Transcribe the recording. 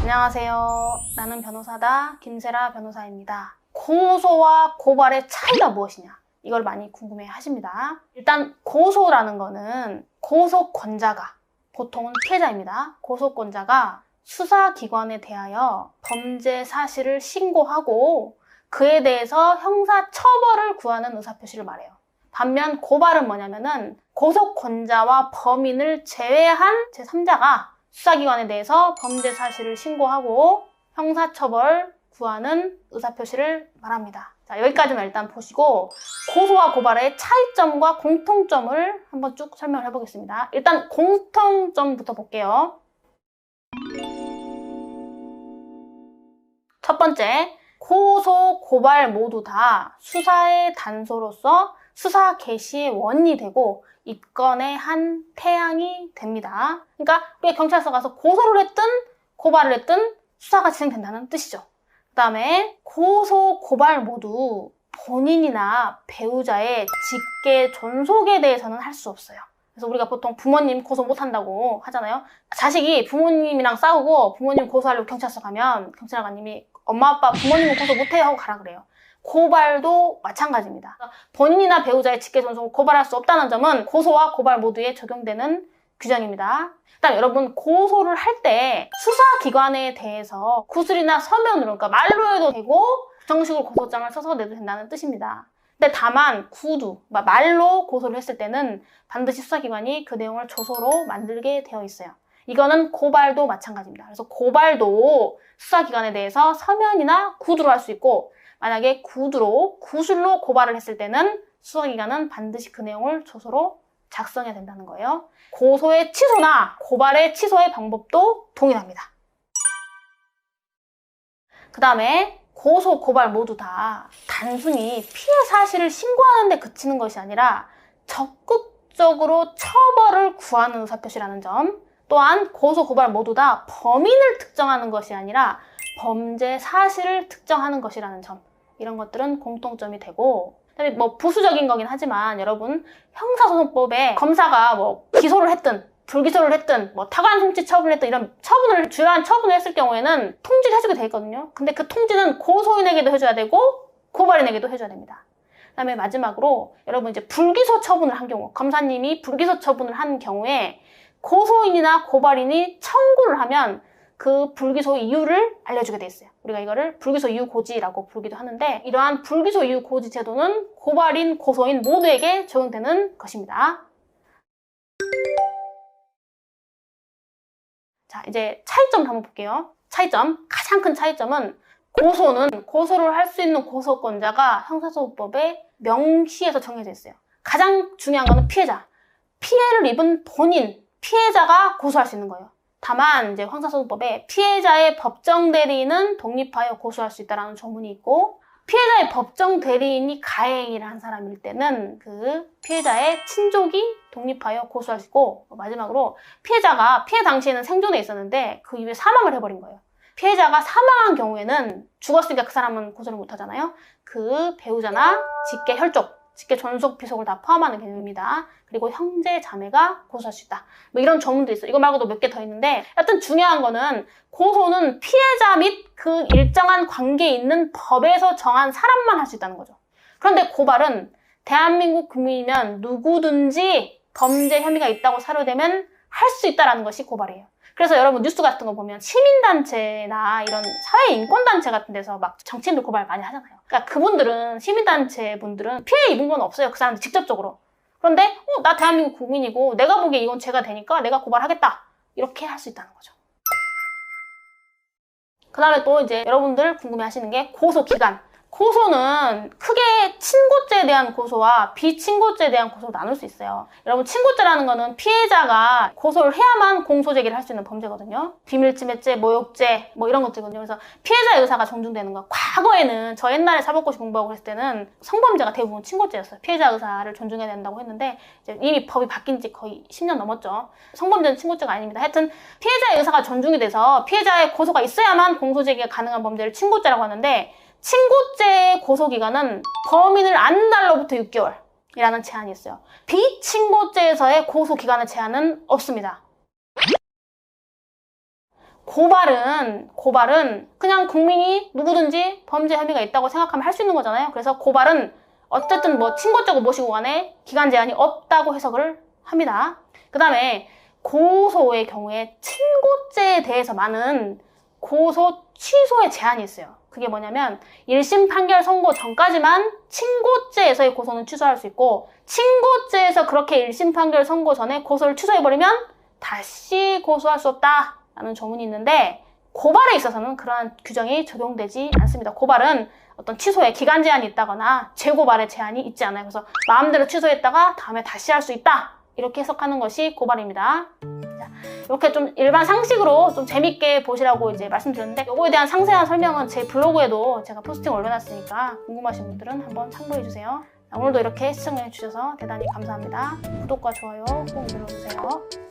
안녕하세요. 나는 변호사다. 김세라 변호사입니다. 고소와 고발의 차이가 무엇이냐? 이걸 많이 궁금해 하십니다. 일단 고소라는 거는 고소권자가, 보통은 피해자입니다. 고소권자가 수사기관에 대하여 범죄 사실을 신고하고 그에 대해서 형사처벌을 구하는 의사표시를 말해요. 반면 고발은 뭐냐면은 고소권자와 범인을 제외한 제3자가 수사기관에 대해서 범죄 사실을 신고하고 형사처벌 구하는 의사표시를 말합니다. 자, 여기까지만 일단 보시고 고소와 고발의 차이점과 공통점을 한번 쭉 설명을 해보겠습니다. 일단 공통점부터 볼게요. 첫 번째, 고소, 고발 모두 다 수사의 단서로서 수사 개시의 원인이 되고 입건의 한 태양이 됩니다. 그러니까 우리가 경찰서 가서 고소를 했든 고발을 했든 수사가 진행된다는 뜻이죠. 그 다음에 고소, 고발 모두 본인이나 배우자의 직계 존속에 대해서는 할 수 없어요. 그래서 우리가 보통 부모님 고소 못한다고 하잖아요. 자식이 부모님이랑 싸우고 부모님 고소하려고 경찰서 가면 경찰관님이 엄마 아빠 부모님은 고소 못해요 하고 가라 그래요. 고발도 마찬가지입니다. 본인이나 배우자의 직계 존속을 고발할 수 없다는 점은 고소와 고발 모두에 적용되는 규정입니다. 일단 여러분 고소를 할 때 수사기관에 대해서 구술이나 서면으로, 그러니까 말로 해도 되고 정식으로 고소장을 써서 내도 된다는 뜻입니다. 근데 다만 구두, 말로 고소를 했을 때는 반드시 수사기관이 그 내용을 조서로 만들게 되어 있어요. 이거는 고발도 마찬가지입니다. 그래서 고발도 수사기관에 대해서 서면이나 구두로 할 수 있고 만약에 구술로 고발을 했을 때는 수사기관은 반드시 그 내용을 조서로 작성해야 된다는 거예요. 고소의 취소나 고발의 취소의 방법도 동일합니다. 그 다음에 고소, 고발 모두 다 단순히 피해 사실을 신고하는 데 그치는 것이 아니라 적극적으로 처벌을 구하는 의사표시라는 점, 또한 고소, 고발 모두 다 범인을 특정하는 것이 아니라 범죄 사실을 특정하는 것이라는 점, 이런 것들은 공통점이 되고, 그다음에 부수적인 거긴 하지만 여러분 형사소송법에 검사가 기소를 했든 불기소를 했든 타관 송치 처분을 했든 이런 주요한 처분을 했을 경우에는 통지를 해주게 돼 있거든요. 근데 그 통지는 고소인에게도 해줘야 되고 고발인에게도 해줘야 됩니다. 그다음에 마지막으로 여러분 이제 불기소 처분을 한 경우, 검사님이 불기소 처분을 한 경우에 고소인이나 고발인이 청구를 하면 그 불기소 이유를 알려주게 돼 있어요. 우리가 이거를 불기소 이유 고지라고 부르기도 하는데, 이러한 불기소 이유 고지 제도는 고발인, 고소인 모두에게 적용되는 것입니다. 자, 이제 차이점 한번 볼게요. 가장 큰 차이점은 고소를 할 수 있는 고소권자가 형사소송법에 명시해서 정해져 있어요. 가장 중요한 거는 피해를 입은 피해자가 고소할 수 있는 거예요. 다만 이제 형사소송법에 피해자의 법정 대리인은 독립하여 고소할 수 있다는 조문이 있고, 피해자의 법정 대리인이 가해행위를 한 사람일 때는 그 피해자의 친족이 독립하여 고소할 수 있고, 마지막으로 피해자가 피해 당시에는 생존해 있었는데 그 이후에 사망을 해버린 거예요. 피해자가 사망한 경우에는 죽었으니까 그 사람은 고소를 못 하잖아요. 그 배우자나 직계 혈족, 직계 존속, 비속을 다 포함하는 개념입니다. 그리고 형제, 자매가 고소할 수 있다. 이런 조문도 있어요. 이거 말고도 몇 개 더 있는데, 하여튼 중요한 거는 고소는 피해자 및 그 일정한 관계에 있는 법에서 정한 사람만 할 수 있다는 거죠. 그런데 고발은 대한민국 국민이면 누구든지 범죄 혐의가 있다고 사료되면 할 수 있다는 것이 고발이에요. 그래서 여러분 뉴스 같은 거 보면 시민단체나 이런 사회인권단체 같은 데서 정치인들 고발 많이 하잖아요. 그러니까 그분들은, 시민단체 분들은 피해 입은 건 없어요. 그 사람들 직접적으로. 그런데 나 대한민국 국민이고 내가 보기에 이건 죄가 되니까 내가 고발하겠다. 이렇게 할 수 있다는 거죠. 그 다음에 또 이제 여러분들 궁금해 하시는 게 고소기간. 고소는 크게 친고죄에 대한 고소와 비친고죄에 대한 고소로 나눌 수 있어요. 여러분 친고죄라는 거는 피해자가 고소를 해야만 공소제기를 할 수 있는 범죄거든요. 비밀침해죄, 모욕죄 이런 것들이거든요. 그래서 피해자의 의사가 존중되는 거. 과거에는 저 옛날에 사법고시 공부하고 그랬을 때는 성범죄가 대부분 친고죄였어요. 피해자 의사를 존중해야 된다고 했는데 이제 이미 법이 바뀐 지 거의 10년 넘었죠. 성범죄는 친고죄가 아닙니다. 하여튼 피해자의 의사가 존중이 돼서 피해자의 고소가 있어야만 공소제기가 가능한 범죄를 친고죄라고 하는데, 친고죄의 고소기간은 범인을 아는 날로부터 6개월이라는 제한이 있어요. 비친고죄에서의 고소기간의 제한은 없습니다. 고발은 그냥 국민이 누구든지 범죄 혐의가 있다고 생각하면 할 수 있는 거잖아요. 그래서 고발은 어쨌든 뭐 친고죄고 뭐시고 간에 기간 제한이 없다고 해석을 합니다. 그 다음에 고소의 경우에 친고죄에 대해서 많은 고소 취소의 제한이 있어요. 그게 뭐냐면 1심 판결 선고 전까지만 친고죄에서의 고소는 취소할 수 있고, 친고죄에서 그렇게 1심 판결 선고 전에 고소를 취소해버리면 다시 고소할 수 없다라는 조문이 있는데, 고발에 있어서는 그러한 규정이 적용되지 않습니다. 고발은 어떤 취소에 기간 제한이 있다거나 재고발의 제한이 있지 않아요. 그래서 마음대로 취소했다가 다음에 다시 할 수 있다, 이렇게 해석하는 것이 고발입니다. 자, 이렇게 좀 일반 상식으로 좀 재밌게 보시라고 이제 말씀드렸는데, 이거에 대한 상세한 설명은 제 블로그에도 제가 포스팅 올려놨으니까 궁금하신 분들은 한번 참고해주세요. 오늘도 이렇게 시청해주셔서 대단히 감사합니다. 구독과 좋아요 꼭 눌러주세요.